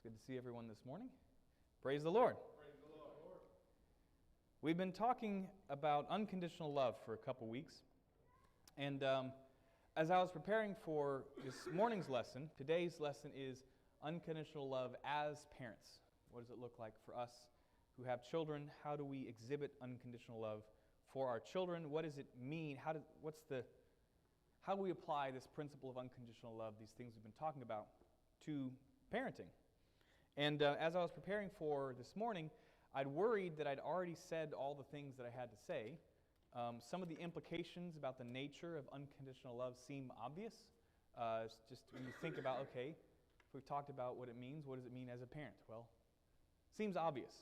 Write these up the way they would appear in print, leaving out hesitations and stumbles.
It's good to see everyone this morning. Praise the Lord. Praise the Lord. We've been talking about unconditional love for a couple weeks. And as I was preparing for this morning's lesson, today's lesson is unconditional love as parents. What does it look like for us who have children? How do we exhibit unconditional love for our children? What does it mean? How do we apply this principle of unconditional love, these things we've been talking about, to parenting? And as I was preparing for this morning, I'd worried that I'd already said all the things that I had to say. Some of the implications about the nature of unconditional love seem obvious. It's just when you think about, okay, if we've talked about what it means, what does it mean as a parent? Well, seems obvious.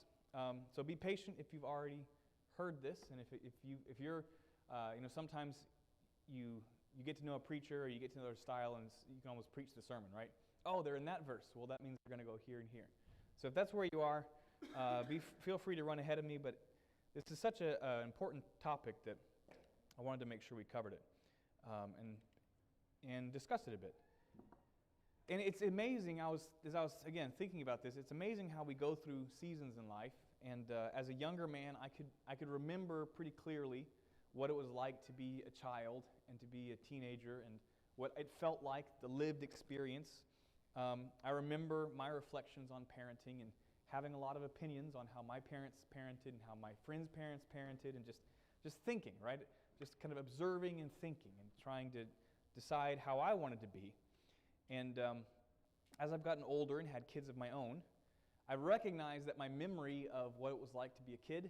So be patient if you've already heard this, and if you're, sometimes you get to know a preacher or you get to know their style, and you can almost preach the sermon, right? Oh, they're in that verse. Well, that means they're going to go here and here. So if that's where you are, feel free to run ahead of me, but this is such an important topic that I wanted to make sure we covered it and discussed it a bit. And it's amazing, as I was again thinking about this, it's amazing how we go through seasons in life. And as a younger man, I could remember pretty clearly what it was like to be a child and to be a teenager and what it felt like, the lived experience. I remember my reflections on parenting and having a lot of opinions on how my parents parented and how my friends' parents parented, and just thinking, right? Just kind of observing and thinking and trying to decide how I wanted to be. And as I've gotten older and had kids of my own, I recognize that my memory of what it was like to be a kid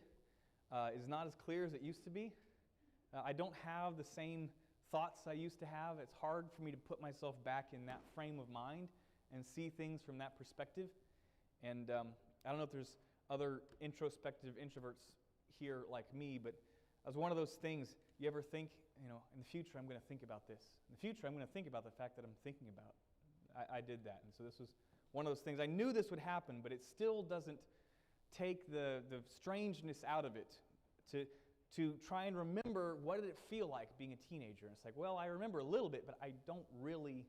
is not as clear as it used to be. I don't have the same thoughts I used to have. It's hard for me to put myself back in that frame of mind and see things from that perspective. And I don't know if there's other introspective introverts here like me, but as one of those things, you ever think, in the future I'm going to think about this. In the future I'm going to think about the fact that I'm thinking about. I did that. And so this was one of those things. I knew this would happen, but it still doesn't take the strangeness out of it to try and remember what did it feel like being a teenager. And it's like, well, I remember a little bit, but I don't really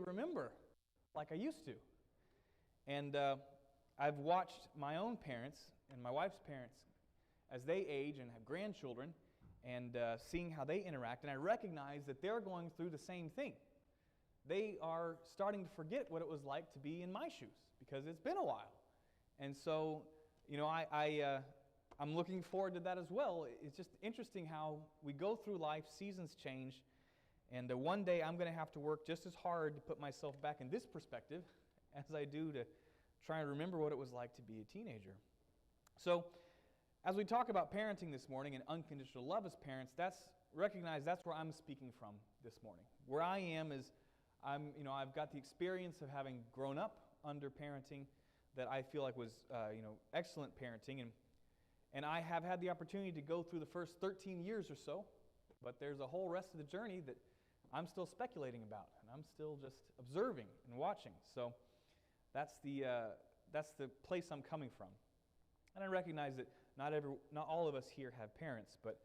remember like I used to. And I've watched my own parents and my wife's parents as they age and have grandchildren and seeing how they interact, and I recognize that they're going through the same thing. They are starting to forget what it was like to be in my shoes because it's been a while. And so, I'm looking forward to that as well. It's just interesting how we go through life, seasons change, and one day I'm going to have to work just as hard to put myself back in this perspective as I do to try and remember what it was like to be a teenager. So, as we talk about parenting this morning and unconditional love as parents, that's where I'm speaking from this morning. Where I am is I've got the experience of having grown up under parenting that I feel like was excellent parenting, and I have had the opportunity to go through the first 13 years or so, but there's a whole rest of the journey that I'm still speculating about, and I'm still just observing and watching. So that's the place I'm coming from. And I recognize that not all of us here have parents, but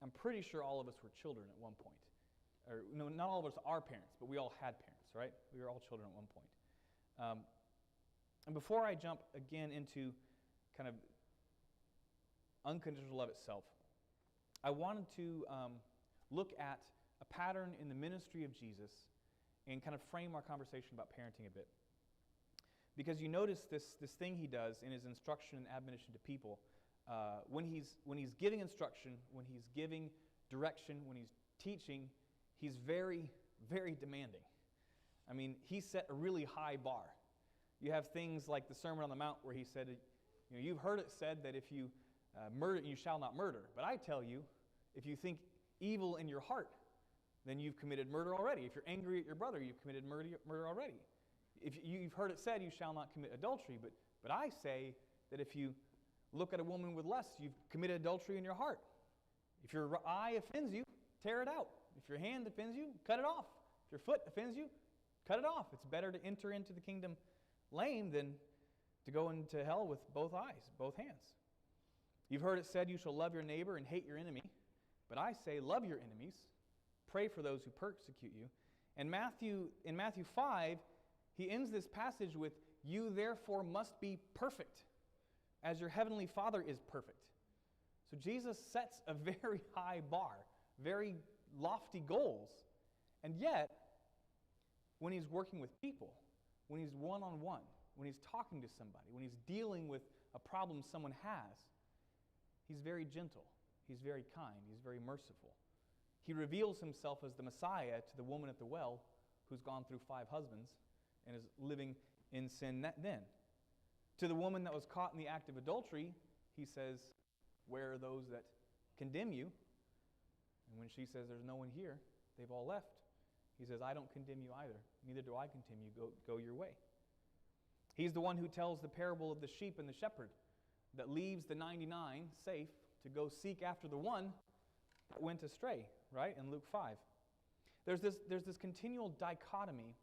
I'm pretty sure all of us were children at one point. Or no, not all of us are parents, but we all had parents, right? We were all children at one point. And before I jump again into kind of unconditional love itself, I wanted to look at a pattern in the ministry of Jesus and kind of frame our conversation about parenting a bit. Because you notice this thing he does in his instruction and admonition to people, when he's giving instruction, when he's giving direction, when he's teaching, he's very, very demanding. I mean, he set a really high bar. You have things like the Sermon on the Mount where he said, you've heard it said that if you murder, you shall not murder. But I tell you, if you think evil in your heart, then you've committed murder already. If you're angry at your brother, you've committed murder already. If you've heard it said, you shall not commit adultery. But I say that if you look at a woman with lust, you've committed adultery in your heart. If your eye offends you, tear it out. If your hand offends you, cut it off. If your foot offends you, cut it off. It's better to enter into the kingdom lame than to go into hell with both eyes, both hands. You've heard it said, you shall love your neighbor and hate your enemy. But I say, love your enemies, pray for those who persecute you. And in Matthew 5, He ends this passage with, "You therefore must be perfect, as your heavenly Father is perfect." So Jesus sets a very high bar, very lofty goals. And yet, when He's working with people, when He's one-on-one, when He's talking to somebody, when He's dealing with a problem someone has, He's very gentle. He's very kind. He's very merciful. He reveals Himself as the Messiah to the woman at the well who's gone through 5 husbands and is living in sin then. To the woman that was caught in the act of adultery, He says, "Where are those that condemn you?" And when she says, "There's no one here, they've all left," He says, "I don't condemn you either. Neither do I condemn you. Go your way." He's the one who tells the parable of the sheep and the shepherd that leaves the 99 safe to go seek after the one that went astray, right? In Luke 5. There's this continual dichotomy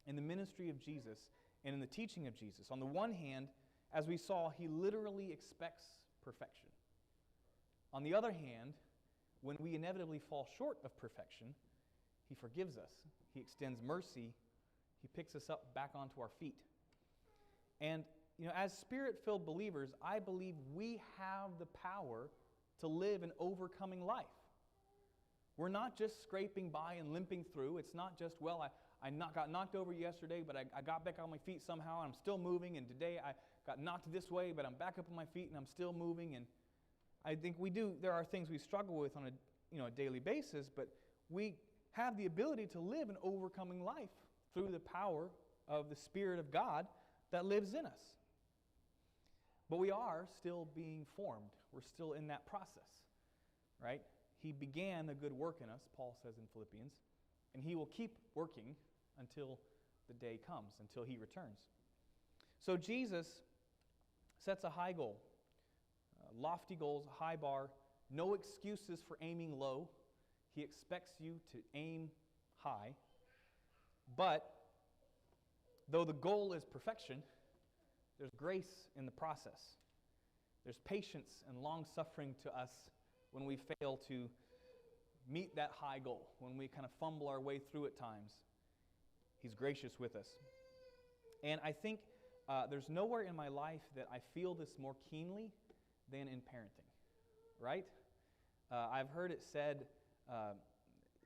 in the ministry of Jesus and in the teaching of Jesus. On the one hand, as we saw, He literally expects perfection. On the other hand, when we inevitably fall short of perfection, He forgives us. He extends mercy. He picks us up back onto our feet. And, as Spirit-filled believers, I believe we have the power to live an overcoming life. We're not just scraping by and limping through. It's not just, well, I got knocked over yesterday, but I got back on my feet somehow, and I'm still moving, and today I got knocked this way, but I'm back up on my feet, and I'm still moving. And I think there are things we struggle with on a daily basis, but we have the ability to live an overcoming life through the power of the Spirit of God that lives in us. But we are still being formed. We're still in that process, right? He began a good work in us, Paul says in Philippians, and He will keep working until the day comes, until He returns. So Jesus sets a high goal, lofty goals, a high bar, no excuses for aiming low. He expects you to aim high. But though the goal is perfection, there's grace in the process. There's patience and long-suffering to us when we fail to meet that high goal, when we kind of fumble our way through at times. He's gracious with us. And I think there's nowhere in my life that I feel this more keenly than in parenting, right? I've heard it said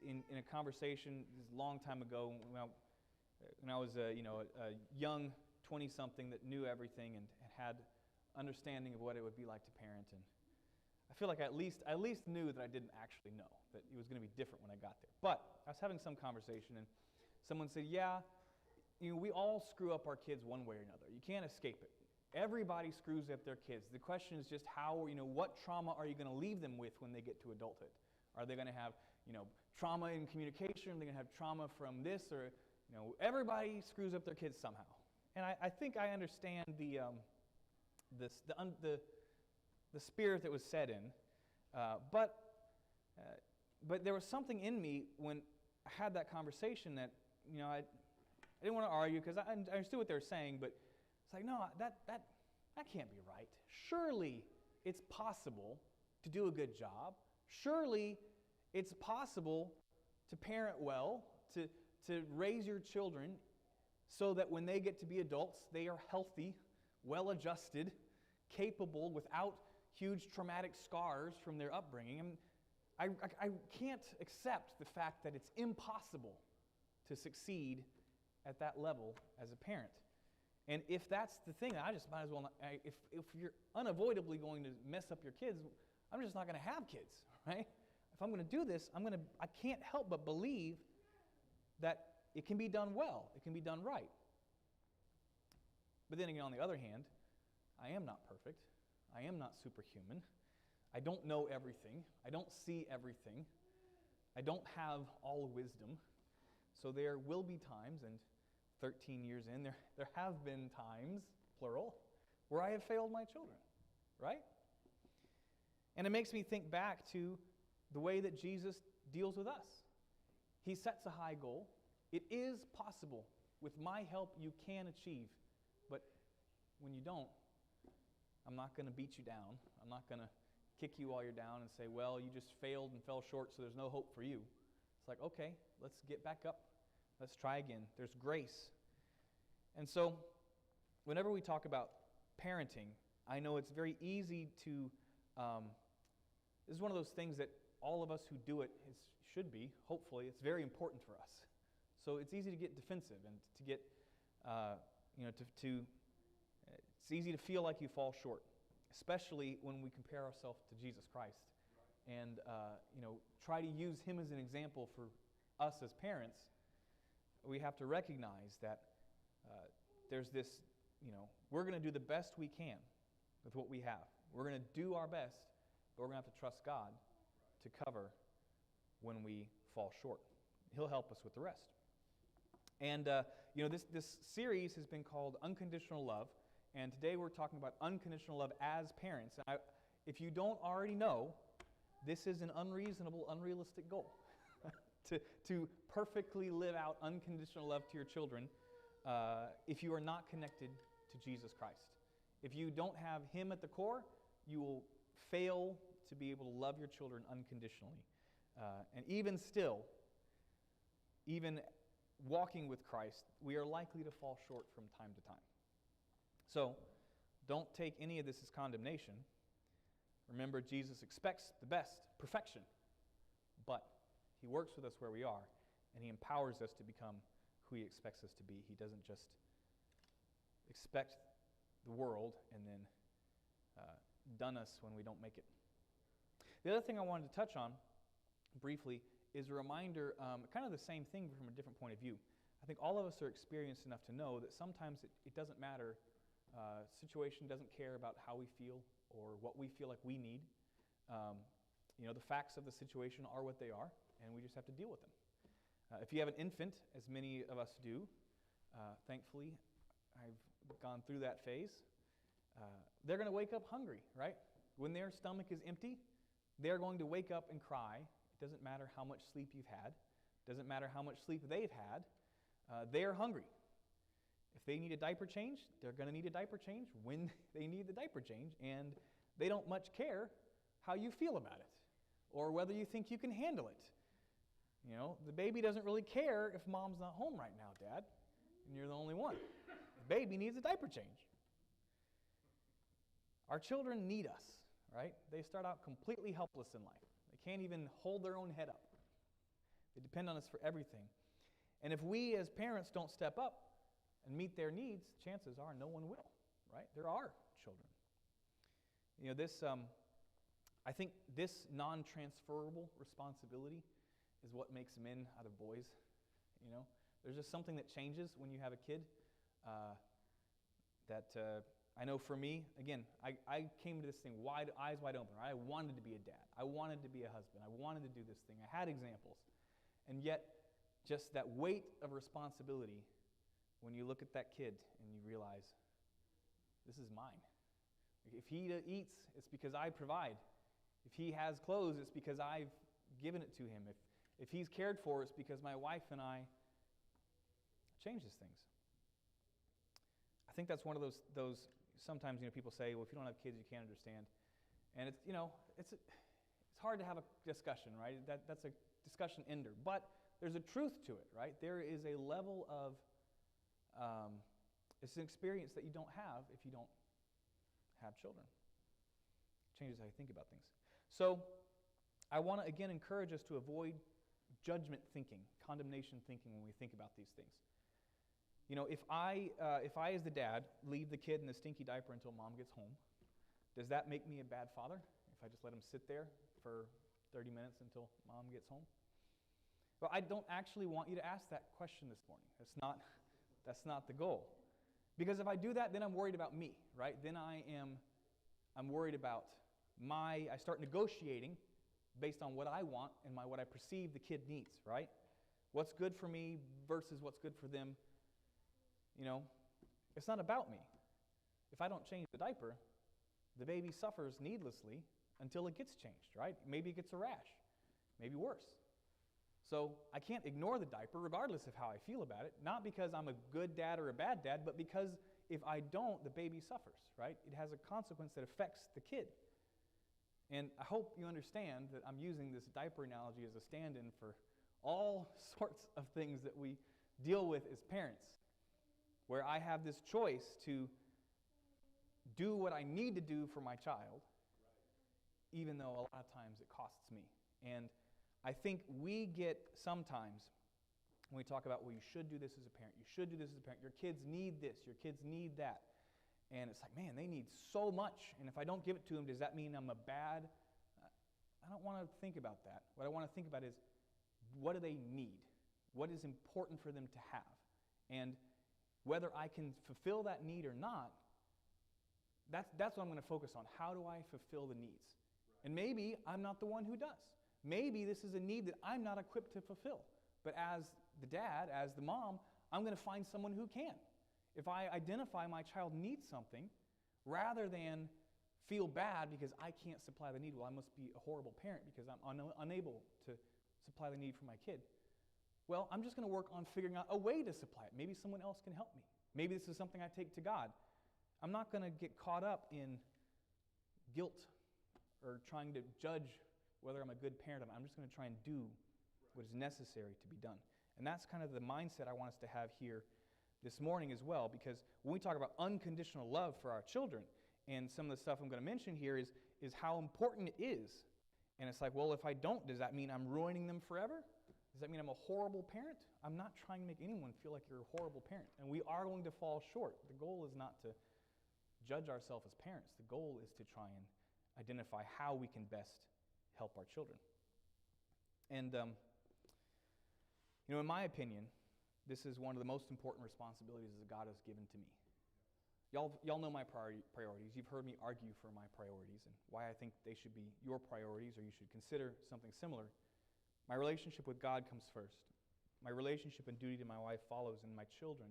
in a conversation a long time ago when I was a young 20-something that knew everything and had understanding of what it would be like to parent. And I feel like I at least knew that I didn't actually know, that it was going to be different when I got there. But I was having some conversation, and someone said, "Yeah, we all screw up our kids one way or another. You can't escape it. Everybody screws up their kids. The question is just what trauma are you going to leave them with when they get to adulthood? Are they going to have, trauma in communication? Are they going to have trauma from this? Or, everybody screws up their kids somehow." And I think I understand the spirit that was set in. But there was something in me when I had that conversation that, I didn't want to argue because I understood what they were saying, but it's like, no, that can't be right. Surely it's possible to do a good job. Surely it's possible to parent well, to raise your children so that when they get to be adults, they are healthy, well-adjusted, capable, without huge traumatic scars from their upbringing. I can't accept the fact that it's impossible to succeed at that level as a parent. And if that's the thing, I just might as well not, if you're unavoidably going to mess up your kids, I'm just not going to have kids, right? If I'm going to do this, I can't help but believe that it can be done well. It can be done right. But then again, on the other hand, I am not perfect. I am not superhuman. I don't know everything. I don't see everything. I don't have all wisdom. So there will be times, and 13 years in, there have been times, plural, where I have failed my children, right? And it makes me think back to the way that Jesus deals with us. He sets a high goal. It is possible. With my help, you can achieve. But when you don't, I'm not going to beat you down. I'm not going to kick you while you're down and say, well, you just failed and fell short, so there's no hope for you. It's like, okay, let's get back up. Let's try again. There's grace. And so, whenever we talk about parenting, I know it's very easy to, this is one of those things that all of us who do it should be, hopefully, it's very important for us. So it's easy to get defensive and to get, it's easy to feel like you fall short, especially when we compare ourselves to Jesus Christ and, try to use Him as an example for us as parents. We have to recognize that there's this, we're going to do the best we can with what we have. We're going to do our best, but we're going to have to trust God to cover when we fall short. He'll help us with the rest. And, this series has been called Unconditional Love, and today we're talking about unconditional love as parents. If you don't already know, this is an unreasonable, unrealistic goal, to perfectly live out unconditional love to your children if you are not connected to Jesus Christ. If you don't have Him at the core, you will fail to be able to love your children unconditionally. And even still, even walking with Christ, we are likely to fall short from time to time. So, don't take any of this as condemnation. Remember, Jesus expects the best, perfection. But He works with us where we are, and He empowers us to become who He expects us to be. He doesn't just expect the world and then dun us when we don't make it. The other thing I wanted to touch on briefly is a reminder, kind of the same thing from a different point of view. I think all of us are experienced enough to know that sometimes it doesn't matter. Situation doesn't care about how we feel or what we feel like we need. The facts of the situation are what they are, and we just have to deal with them. If you have an infant, as many of us do, thankfully, I've gone through that phase, they're going to wake up hungry, right? When their stomach is empty, they're going to wake up and cry. It doesn't matter how much sleep you've had. It doesn't matter how much sleep they've had. They're hungry. If they need a diaper change, they're going to need a diaper change when they need the diaper change, and they don't much care how you feel about it or whether you think you can handle it. The baby doesn't really care if mom's not home right now, Dad, and you're the only one. The baby needs a diaper change. Our children need us, right? They start out completely helpless in life. They can't even hold their own head up. They depend on us for everything. And if we as parents don't step up and meet their needs, chances are no one will, right? There are children. I think this non-transferable responsibility is what makes men out of boys. There's just something that changes when you have a kid I know for me, again, I came to this thing eyes wide open. Right? I wanted to be a dad. I wanted to be a husband. I wanted to do this thing. I had examples. And yet, just that weight of responsibility when you look at that kid and you realize, this is mine. If he eats, it's because I provide. If he has clothes, it's because I've given it to him. If he's cared for, it's because my wife and I changes things. I think that's one of those sometimes people say, well, if you don't have kids, you can't understand. And it's hard to have a discussion, right? That's a discussion ender. But there's a truth to it, right? There is a level of, it's an experience that you don't have if you don't have children. It changes how you think about things. So I want to, again, encourage us to avoid judgment thinking, condemnation thinking when we think about these things. If I as the dad leave the kid in the stinky diaper until mom gets home, does that make me a bad father if I just let him sit there for 30 minutes until mom gets home? Well, I don't actually want you to ask that question this morning. That's not the goal. Because if I do that, then I'm worried about me, right? Then I'm worried about I start negotiating based on what I want and what I perceive the kid needs, right? What's good for me versus what's good for them. It's not about me. If I don't change the diaper, the baby suffers needlessly until it gets changed, right? Maybe it gets a rash, maybe worse. So I can't ignore the diaper regardless of how I feel about it, not because I'm a good dad or a bad dad, but because if I don't, the baby suffers, right? It has a consequence that affects the kid. And I hope you understand that I'm using this diaper analogy as a stand-in for all sorts of things that we deal with as parents. where I have this choice to do what I need to do for my child, even though a lot of times it costs me. And I think we get sometimes, when we talk about, well, you should do this as a parent, you should do this as a parent, your kids need this, your kids need that. And it's like, man, they need so much, and if I don't give it to them, does that mean I'm a bad? I don't want to think about that. What I want to think about is, what do they need? What is important for them to have? And whether I can fulfill that need or not, that's what I'm going to focus on. How do I fulfill the needs? And maybe I'm not the one who does. Maybe this is a need that I'm not equipped to fulfill. But as the dad, as the mom, I'm going to find someone who can. If I identify my child needs something, rather than feel bad because I can't supply the need, well, I must be a horrible parent because I'm unable to supply the need for my kid. Well, I'm just going to work on figuring out a way to supply it. Maybe someone else can help me. Maybe this is something I take to God. I'm not going to get caught up in guilt or trying to judge whether I'm a good parent. I'm just going to try and do what is necessary to be done. And that's kind of the mindset I want us to have here this morning as well, because when we talk about unconditional love for our children, and some of the stuff I'm going to mention here is how important it is. And it's like, well, if I don't, does that mean I'm ruining them forever? Does that mean I'm a horrible parent? I'm not trying to make anyone feel like you're a horrible parent. And we are going to fall short. The goal is not to judge ourselves as parents. The goal is to try and identify how we can best help our children. And, in my opinion, this is one of the most important responsibilities that God has given to me. Y'all know my priorities. You've heard me argue for my priorities and why I think they should be your priorities, or you should consider something similar. My relationship with God comes first. My relationship and duty to my wife follows, and my children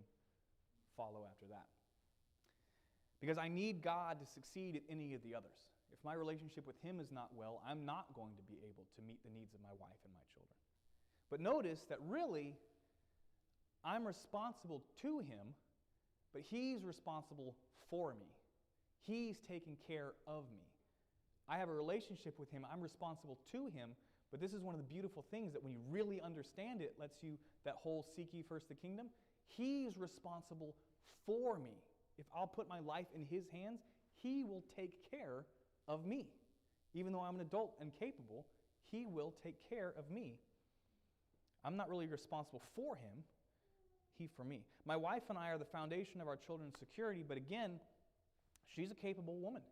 follow after that. Because I need God to succeed at any of the others. If my relationship with Him is not well, I'm not going to be able to meet the needs of my wife and my children. But notice that really, I'm responsible to Him, but He's responsible for me. He's taking care of me. I have a relationship with Him. I'm responsible to Him, but this is one of the beautiful things that when you really understand it, lets you, that whole seek ye first the kingdom, He's responsible for me. If I'll put my life in His hands, He will take care of me. Even though I'm an adult and capable, He will take care of me. I'm not really responsible for Him. He for me. My wife and I are the foundation of our children's security, but again, she's a capable woman.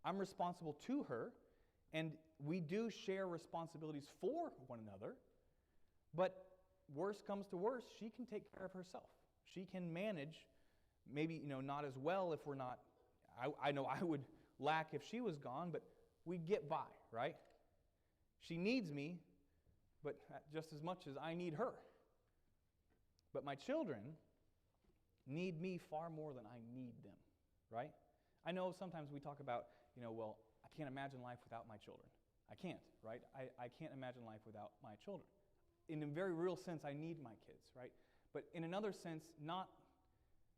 I'm responsible to her, and we do share responsibilities for one another, but worst comes to worst, she can take care of herself. She can manage, maybe not as well if we're not, I know I would lack if she was gone, but we get by, right? She needs me, but just as much as I need her. But my children need me far more than I need them, right? I know sometimes we talk about, well, I can't imagine life without my children. I can't, right? I can't imagine life without my children. In a very real sense, I need my kids, right? But in another sense, not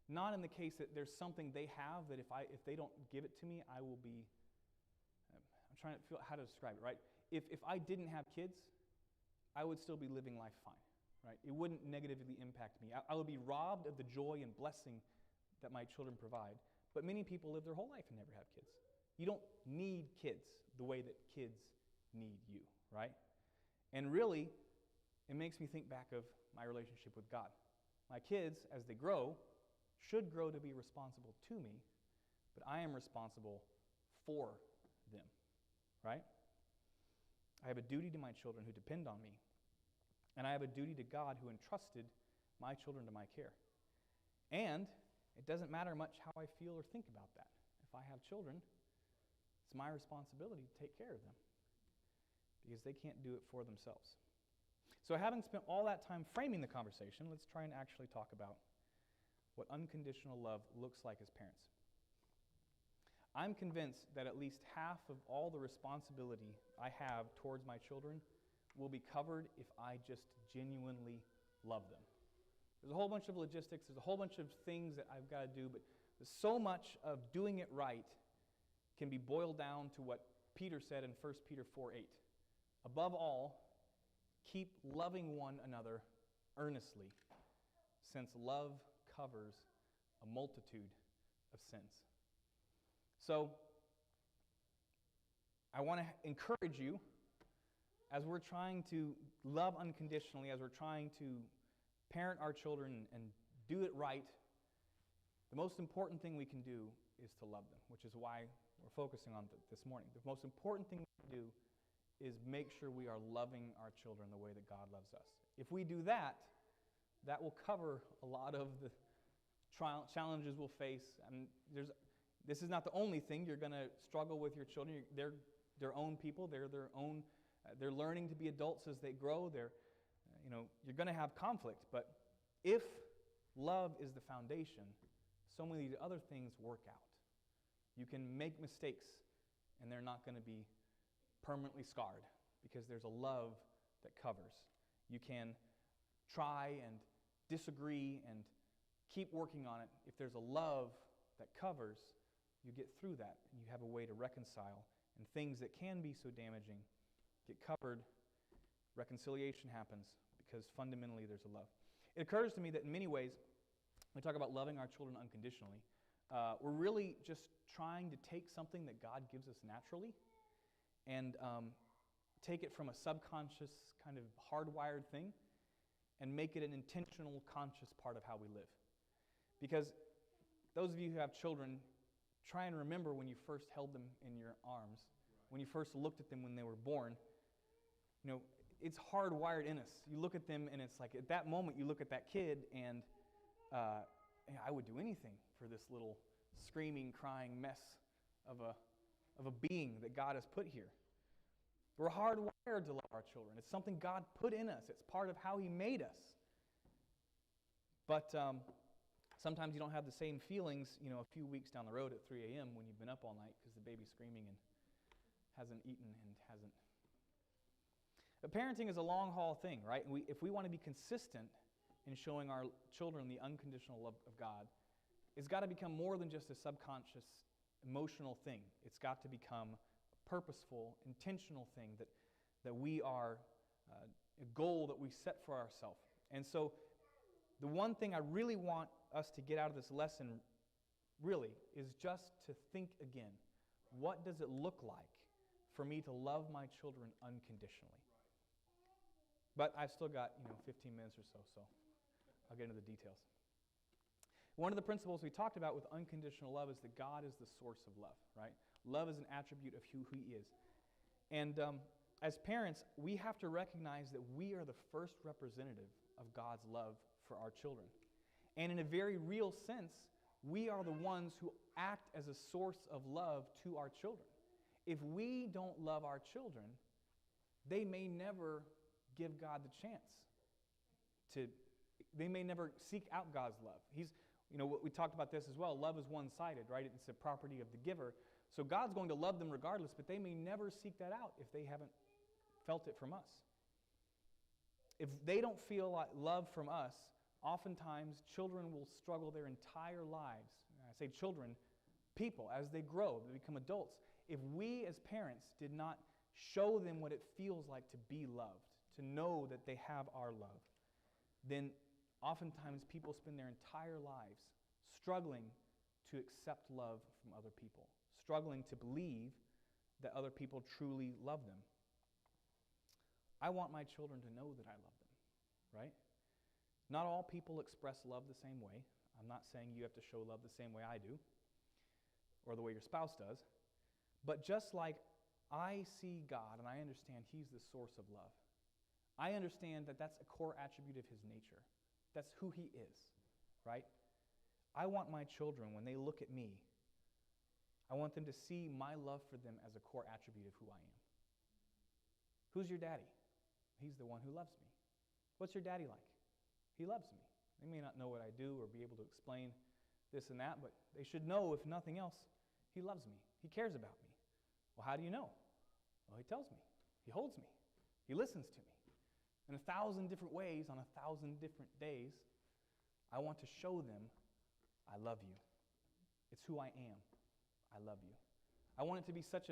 in the case that there's something they have that if they don't give it to me, I will be, I'm trying to feel how to describe it, right? If I didn't have kids, I would still be living life fine. Right? It wouldn't negatively impact me. I would be robbed of the joy and blessing that my children provide. But many people live their whole life and never have kids. You don't need kids the way that kids need you, right? And really, it makes me think back of my relationship with God. My kids, as they grow, should grow to be responsible to me, but I am responsible for them, right? I have a duty to my children who depend on me. And I have a duty to God who entrusted my children to my care. And it doesn't matter much how I feel or think about that. If I have children, it's my responsibility to take care of them because they can't do it for themselves. So having spent all that time framing the conversation, let's try and actually talk about what unconditional love looks like as parents. I'm convinced that at least half of all the responsibility I have towards my children will be covered if I just genuinely love them. There's a whole bunch of logistics, there's a whole bunch of things that I've got to do, but so much of doing it right can be boiled down to what Peter said in 1 Peter 4:8. Above all, keep loving one another earnestly, since love covers a multitude of sins. So, I want to encourage you, as we're trying to love unconditionally, as we're trying to parent our children and do it right, the most important thing we can do is to love them, which is why we're focusing on this morning. The most important thing we can do is make sure we are loving our children the way that God loves us. If we do that, that will cover a lot of the challenges we'll face. And this is not the only thing. You're going to struggle with your children. They're their own people. They're learning to be adults as they grow. You're going to have conflict. But if love is the foundation, so many of the other things work out. You can make mistakes, and they're not going to be permanently scarred because there's a love that covers. You can try and disagree and keep working on it. If there's a love that covers, you get through that, and you have a way to reconcile. And things that can be so damaging get covered. Reconciliation happens because fundamentally there's a love. It occurs to me that in many ways, when we talk about loving our children unconditionally, we're really just trying to take something that God gives us naturally and take it from a subconscious kind of hardwired thing and make it an intentional, conscious part of how we live. Because those of you who have children, try and remember when you first held them in your arms, when you first looked at them when they were born. It's hardwired in us. You look at them and it's like at that moment you look at that kid and I would do anything for this little screaming, crying mess of a being that God has put here. We're hardwired to love our children. It's something God put in us. It's part of how He made us. But sometimes you don't have the same feelings, a few weeks down the road at 3 a.m. when you've been up all night because the baby's screaming and hasn't eaten and hasn't. But parenting is a long-haul thing, right? And if we want to be consistent in showing our children the unconditional love of God, it's got to become more than just a subconscious, emotional thing. It's got to become a purposeful, intentional thing that we are, a goal that we set for ourselves. And so the one thing I really want us to get out of this lesson really is just to think again, what does it look like for me to love my children unconditionally? But I've still got 15 minutes or so I'll get into the details. One of the principles we talked about with unconditional love is that God is the source of love, right? Love is an attribute of who He is. And as parents, we have to recognize that we are the first representative of God's love for our children. And in a very real sense, we are the ones who act as a source of love to our children. If we don't love our children, they may never give God the chance they may never seek out God's love. We talked about this as well. Love is one-sided, right? It's a property of the giver. So God's going to love them regardless, but they may never seek that out if they haven't felt it from us. If they don't feel like love from us, oftentimes children will struggle their entire lives. I say children, people, as they grow, they become adults. If we as parents did not show them what it feels like to be loved, to know that they have our love, then oftentimes people spend their entire lives struggling to accept love from other people, struggling to believe that other people truly love them. I want my children to know that I love them, right? Not all people express love the same way. I'm not saying you have to show love the same way I do or the way your spouse does. But just like I see God and I understand He's the source of love, I understand that that's a core attribute of His nature. That's who He is, right? I want my children, when they look at me, I want them to see my love for them as a core attribute of who I am. Who's your daddy? He's the one who loves me. What's your daddy like? He loves me. They may not know what I do or be able to explain this and that, but they should know, if nothing else, He loves me. He cares about me. Well, how do you know? Well, He tells me. He holds me. He listens to me. In 1,000 different ways, on 1,000 different days, I want to show them, I love you. It's who I am. I love you. I want it to be such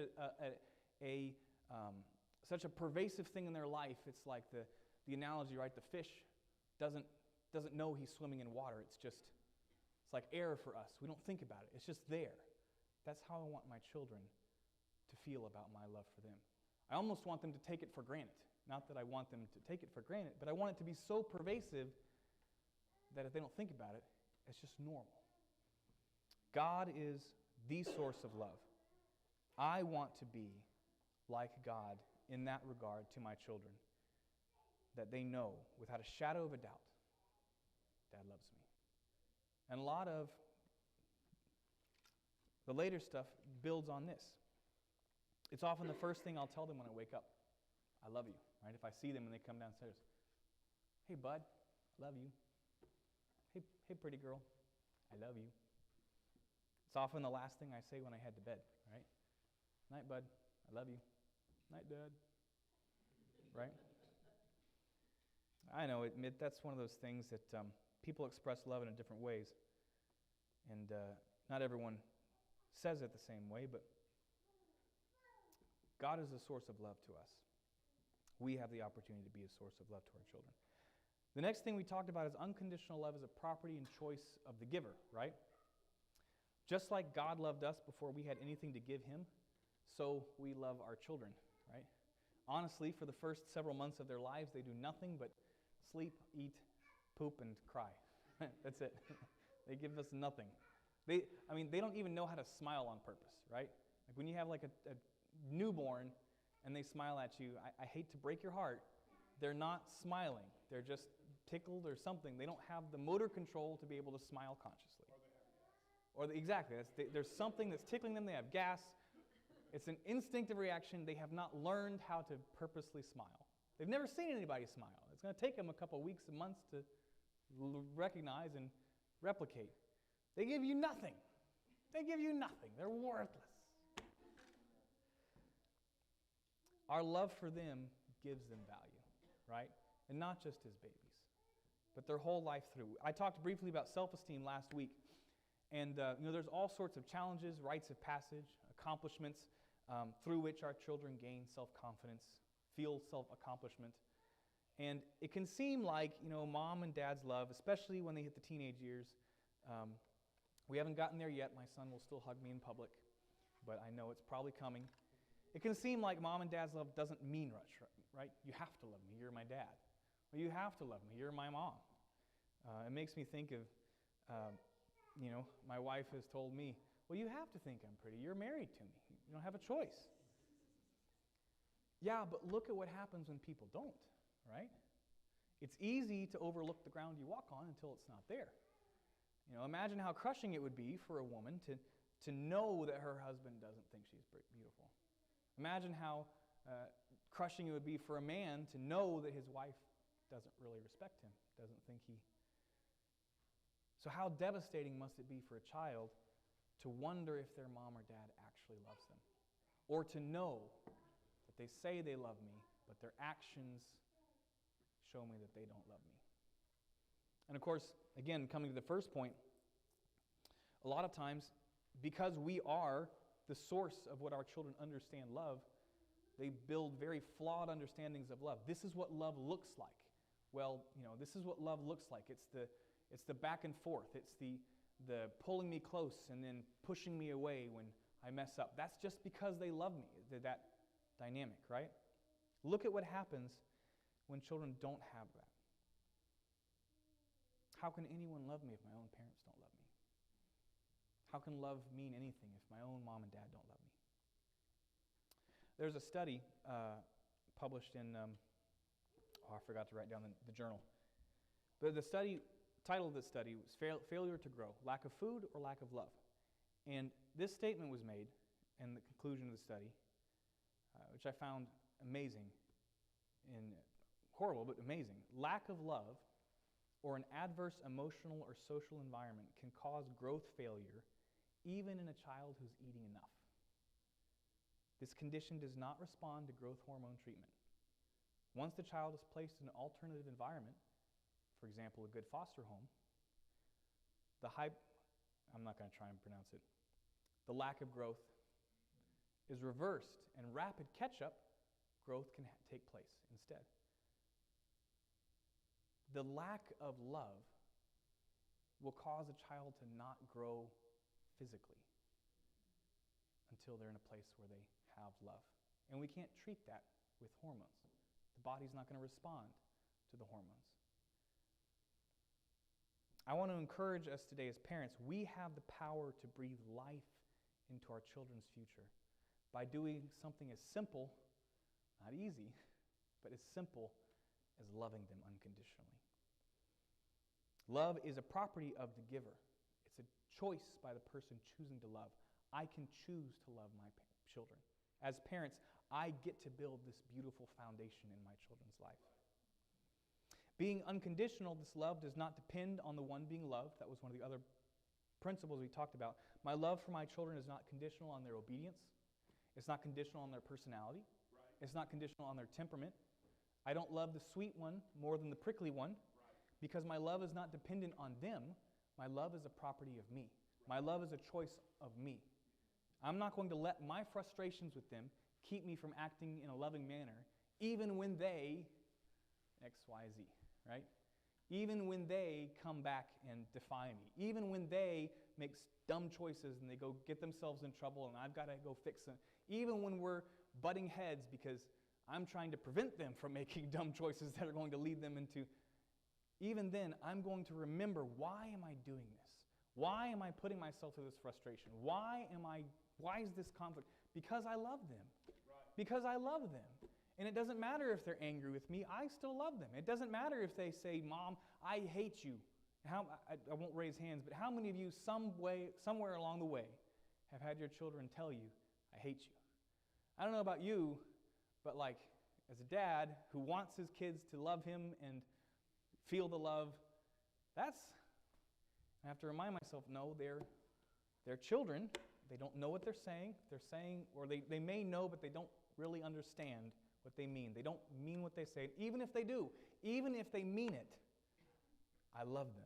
a pervasive thing in their life. It's like the analogy, right? The fish doesn't know he's swimming in water. It's just It's like air for us. We don't think about it. It's just there. That's how I want my children to feel about my love for them. I almost want them to take it for granted. Not that I want them to take it for granted, but I want it to be so pervasive that if they don't think about it, it's just normal. God is the source of love. I want to be like God in that regard to my children, that they know without a shadow of a doubt, Dad loves me. And a lot of the later stuff builds on this. It's often the first thing I'll tell them when I wake up. I love you, right? If I see them and they come downstairs. Hey, bud, I love you. Hey, pretty girl, I love you. It's often the last thing I say when I head to bed, right? Night, bud, I love you. Night, Dad. Right? I know, that's one of those things that people express love in different ways. And not everyone says it the same way, but God is a source of love to us. We have the opportunity to be a source of love to our children. The next thing we talked about is unconditional love as a property and choice of the giver, right? Just like God loved us before we had anything to give Him, so we love our children, right? Honestly, for the first several months of their lives, they do nothing but sleep, eat, poop, and cry. That's it. They give us nothing. They don't even know how to smile on purpose, right? Like when you have like a newborn and they smile at you, I hate to break your heart, they're not smiling. They're just tickled or something. They don't have the motor control to be able to smile consciously. Exactly. There's something that's tickling them. They have gas. It's an instinctive reaction. They have not learned how to purposely smile. They've never seen anybody smile. It's going to take them a couple weeks and months to recognize and replicate. They give you nothing. They give you nothing. They're worthless. Our love for them gives them value, right? And not just as babies, but their whole life through. I talked briefly about self-esteem last week. And there's all sorts of challenges, rites of passage, accomplishments through which our children gain self-confidence, feel self-accomplishment. And it can seem like, mom and dad's love, especially when they hit the teenage years, we haven't gotten there yet. My son will still hug me in public, but I know it's probably coming. It can seem like mom and dad's love doesn't mean much, right? You have to love me. You're my dad. Or you have to love me. You're my mom. It makes me think of... my wife has told me, well, you have to think I'm pretty. You're married to me. You don't have a choice. Yeah, but look at what happens when people don't, right? It's easy to overlook the ground you walk on until it's not there. Imagine how crushing it would be for a woman to know that her husband doesn't think she's beautiful. Imagine how crushing it would be for a man to know that his wife doesn't really respect him, doesn't think he... So how devastating must it be for a child to wonder if their mom or dad actually loves them? Or to know that they say they love me, but their actions show me that they don't love me. And of course, again, coming to the first point, a lot of times, because we are the source of what our children understand love, they build very flawed understandings of love. This is what love looks like. Well, this is what love looks like. It's the back and forth. It's the pulling me close and then pushing me away when I mess up. That's just because they love me, that dynamic, right? Look at what happens when children don't have that. How can anyone love me if my own parents don't love me? How can love mean anything if my own mom and dad don't love me? There's a study published in, I forgot to write down the journal. But the title of the study was Failure to Grow, Lack of Food or Lack of Love. And this statement was made in the conclusion of the study, which I found amazing and horrible, but amazing. Lack of love or an adverse emotional or social environment can cause growth failure even in a child who's eating enough. This condition does not respond to growth hormone treatment. Once the child is placed in an alternative environment, for example, a good foster home, I'm not going to try and pronounce it. The lack of growth is reversed, and rapid catch-up growth can take place instead. The lack of love will cause a child to not grow physically until they're in a place where they have love. And we can't treat that with hormones. The body's not going to respond to the hormones. I want to encourage us today as parents, we have the power to breathe life into our children's future by doing something as simple, not easy, but as simple as loving them unconditionally. Love is a property of the giver. It's a choice by the person choosing to love. I can choose to love my children. As parents, I get to build this beautiful foundation in my children's life. Being unconditional, this love does not depend on the one being loved. That was one of the other principles we talked about. My love for my children is not conditional on their obedience. It's not conditional on their personality. Right. It's not conditional on their temperament. I don't love the sweet one more than the prickly one, right, because my love is not dependent on them. My love is a property of me. Right. My love is a choice of me. I'm not going to let my frustrations with them keep me from acting in a loving manner, even when they X, Y, Z. Right? Even when they come back and defy me. Even when they make dumb choices and they go get themselves in trouble and I've got to go fix them. Even when we're butting heads because I'm trying to prevent them from making dumb choices that are going to lead them into. Even then, I'm going to remember, why am I doing this? Why am I putting myself through this frustration? Why is this conflict? Because I love them. Right. Because I love them. And it doesn't matter if they're angry with me. I still love them. It doesn't matter if they say, Mom, I hate you. I won't raise hands, but how many of you somewhere along the way have had your children tell you, I hate you? I don't know about you, but like as a dad who wants his kids to love him and feel the love, I have to remind myself, no, they're children. They don't know what they're saying. Or they may know, but they don't really understand what they mean. They don't mean what they say. Even if they do, even if they mean it, I love them.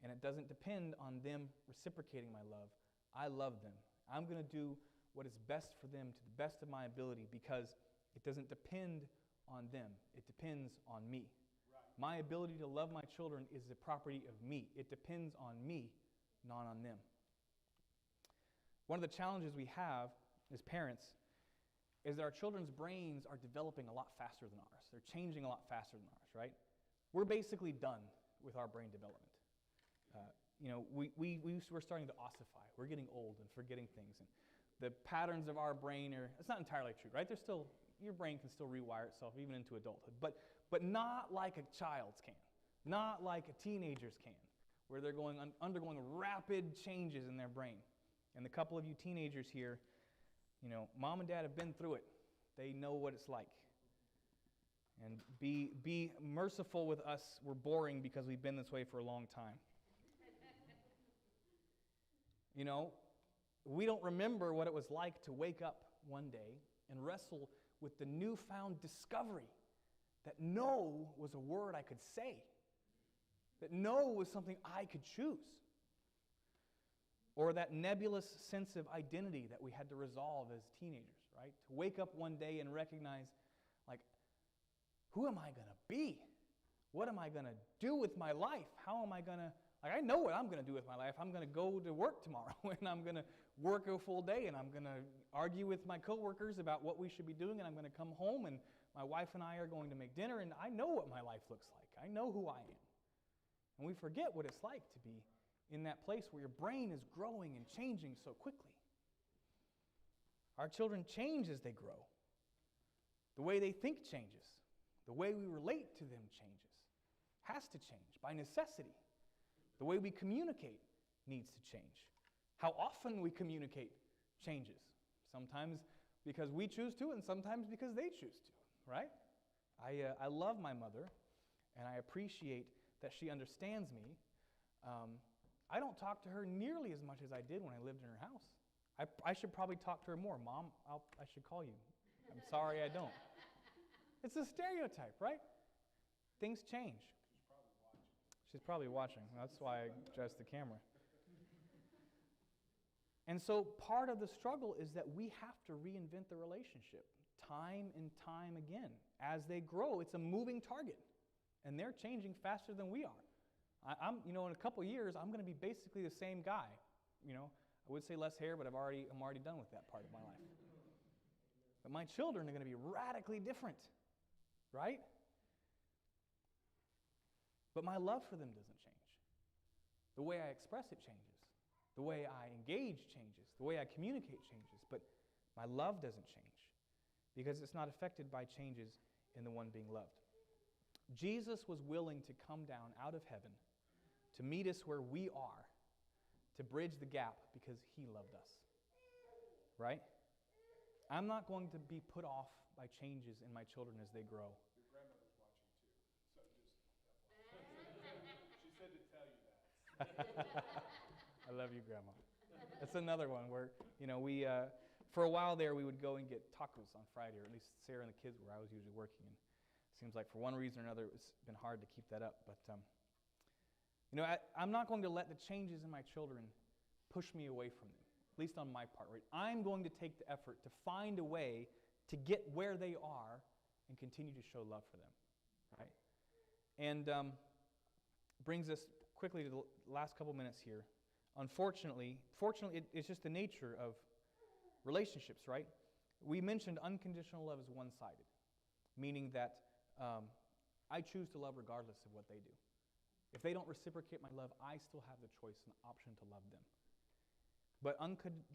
And it doesn't depend on them reciprocating my love. I love them. I'm going to do what is best for them to the best of my ability because it doesn't depend on them. It depends on me. Right. My ability to love my children is the property of me. It depends on me, not on them. One of the challenges we have as parents is that our children's brains are developing a lot faster than ours. They're changing a lot faster than ours, right? We're basically done with our brain development. We're starting to ossify. We're getting old and forgetting things. And the patterns of our brain it's not entirely true, right? Your brain can still rewire itself even into adulthood, but not like a child's can, not like a teenager's can, where they're undergoing rapid changes in their brain. And the couple of you teenagers here, Mom and Dad have been through it. They know what it's like. And be merciful with us. We're boring because we've been this way for a long time. We don't remember what it was like to wake up one day and wrestle with the newfound discovery that no was a word I could say. That no was something I could choose. Or that nebulous sense of identity that we had to resolve as teenagers, right? To wake up one day and recognize, who am I going to be? What am I going to do with my life? How am I going to, I know what I'm going to do with my life. I'm going to go to work tomorrow, and I'm going to work a full day, and I'm going to argue with my coworkers about what we should be doing, and I'm going to come home, and my wife and I are going to make dinner, and I know what my life looks like. I know who I am. And we forget what it's like to be in that place where your brain is growing and changing so quickly. Our children change as they grow. The way they think changes. The way we relate to them changes. Has to change by necessity. The way we communicate needs to change. How often we communicate changes. Sometimes because we choose to, and sometimes because they choose to, right? I love my mother, and I appreciate that she understands me. I don't talk to her nearly as much as I did when I lived in her house. I should probably talk to her more. Mom, I should call you. I'm sorry I don't. It's a stereotype, right? Things change. She's probably watching. That's why I adjust the camera. And so part of the struggle is that we have to reinvent the relationship time and time again. As they grow, it's a moving target. And they're changing faster than we are. In a couple of years, I'm going to be basically the same guy. I would say less hair, but I'm already done with that part of my life. But my children are going to be radically different, right? But my love for them doesn't change. The way I express it changes. The way I engage changes. The way I communicate changes. But my love doesn't change because it's not affected by changes in the one being loved. Jesus was willing to come down out of heaven to meet us where we are, to bridge the gap because he loved us. Right? I'm not going to be put off by changes in my children as they grow. Your grandmother's watching too, so just she said to tell you that. I love you, Grandma. That's another one where, we, for a while there, we would go and get tacos on Friday, or at least Sarah and the kids were. I was usually working, and it seems like for one reason or another, it's been hard to keep that up. But, I'm not going to let the changes in my children push me away from them, at least on my part. Right? I'm going to take the effort to find a way to get where they are and continue to show love for them. Right? And brings us quickly to the last couple minutes here. Fortunately, it's just the nature of relationships, right? We mentioned unconditional love is one-sided, meaning that I choose to love regardless of what they do. If they don't reciprocate my love, I still have the choice and option to love them. But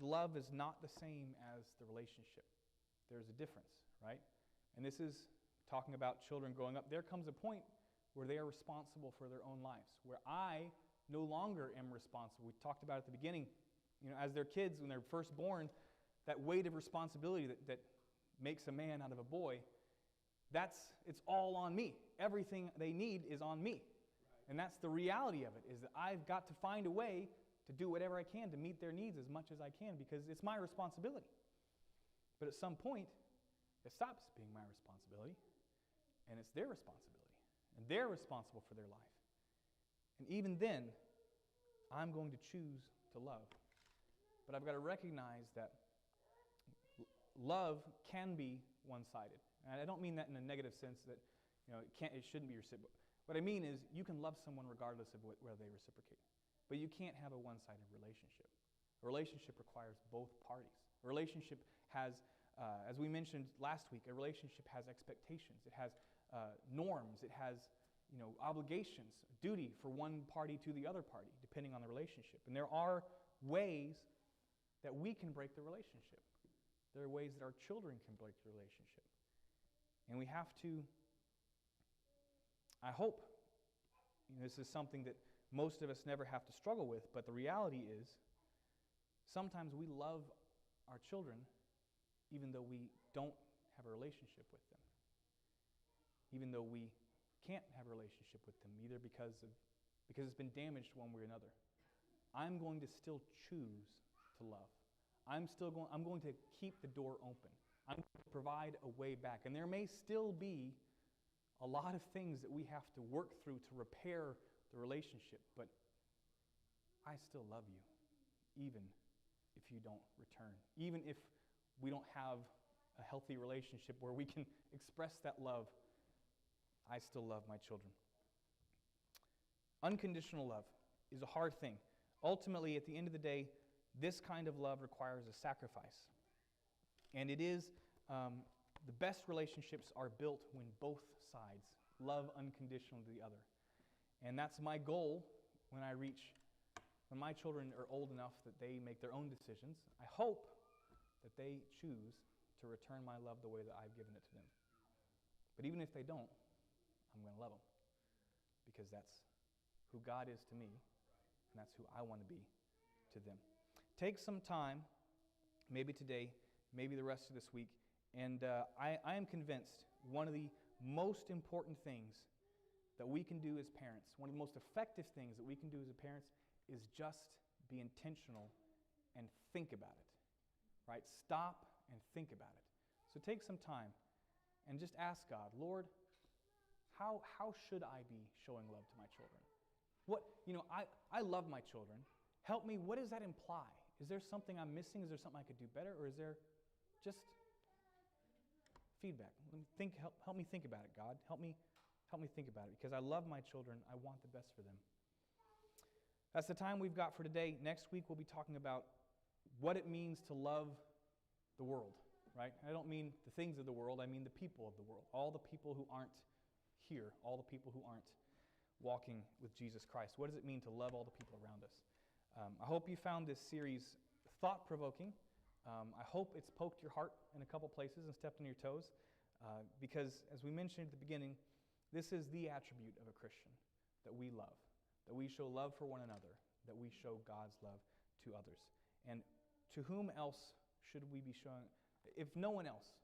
love is not the same as the relationship. There's a difference, right? And this is talking about children growing up. There comes a point where they are responsible for their own lives, where I no longer am responsible. We talked about at the beginning, as their kids, when they're first born, that weight of responsibility that makes a man out of a boy, it's all on me. Everything they need is on me. Right. And that's the reality of it, is that I've got to find a way to do whatever I can to meet their needs as much as I can because it's my responsibility. But at some point, it stops being my responsibility, and it's their responsibility. And they're responsible for their life. And even then, I'm going to choose to love. But I've got to recognize that love can be one-sided. And I don't mean that in a negative sense that it shouldn't be reciprocal. What I mean is you can love someone regardless of whether they reciprocate. But you can't have a one-sided relationship. A relationship requires both parties. A relationship has, as we mentioned last week, a relationship has expectations. It has norms. It has obligations, duty for one party to the other party, depending on the relationship. And there are ways that we can break the relationship. There are ways that our children can break the relationship. And we have to, I hope, this is something that most of us never have to struggle with, but the reality is sometimes we love our children even though we don't have a relationship with them. Even though we can't have a relationship with them, either because it's been damaged one way or another. I'm going to still choose to love. I'm going to keep the door open. I'm going to provide a way back. And there may still be a lot of things that we have to work through to repair the relationship, but I still love you, even if you don't return. Even if we don't have a healthy relationship where we can express that love, I still love my children. Unconditional love is a hard thing. Ultimately, at the end of the day, this kind of love requires a sacrifice. And it is, the best relationships are built when both sides love unconditionally the other. And that's my goal when my children are old enough that they make their own decisions. I hope that they choose to return my love the way that I've given it to them. But even if they don't, I'm going to love them because that's who God is to me, and that's who I want to be to them. Take some time, maybe today, maybe the rest of this week, and I am convinced one of the most important things that we can do as parents, one of the most effective things that we can do as parents is just be intentional and think about it, right? Stop and think about it. So take some time and just ask God, Lord, how should I be showing love to my children? I love my children. Help me, what does that imply? Is there something I'm missing? Is there something I could do better? Or is there just feedback? Help me think about it, God. Help me think about it because I love my children. I want the best for them. That's the time we've got for today. Next week we'll be talking about what it means to love the world, right? I don't mean the things of the world, I mean the people of the world. All the people who aren't here, all the people who aren't walking with Jesus Christ. What does it mean to love all the people around us? I hope you found this series thought-provoking. I hope it's poked your heart in a couple places and stepped on your toes, because as we mentioned at the beginning, this is the attribute of a Christian, that we love, that we show love for one another, that we show God's love to others. And to whom else should we be showing, if no one else,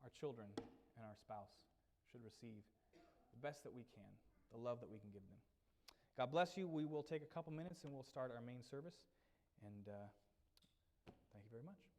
our children and our spouse should receive the best that we can, the love that we can give them. God bless you. We will take a couple minutes and we'll start our main service. And thank you very much.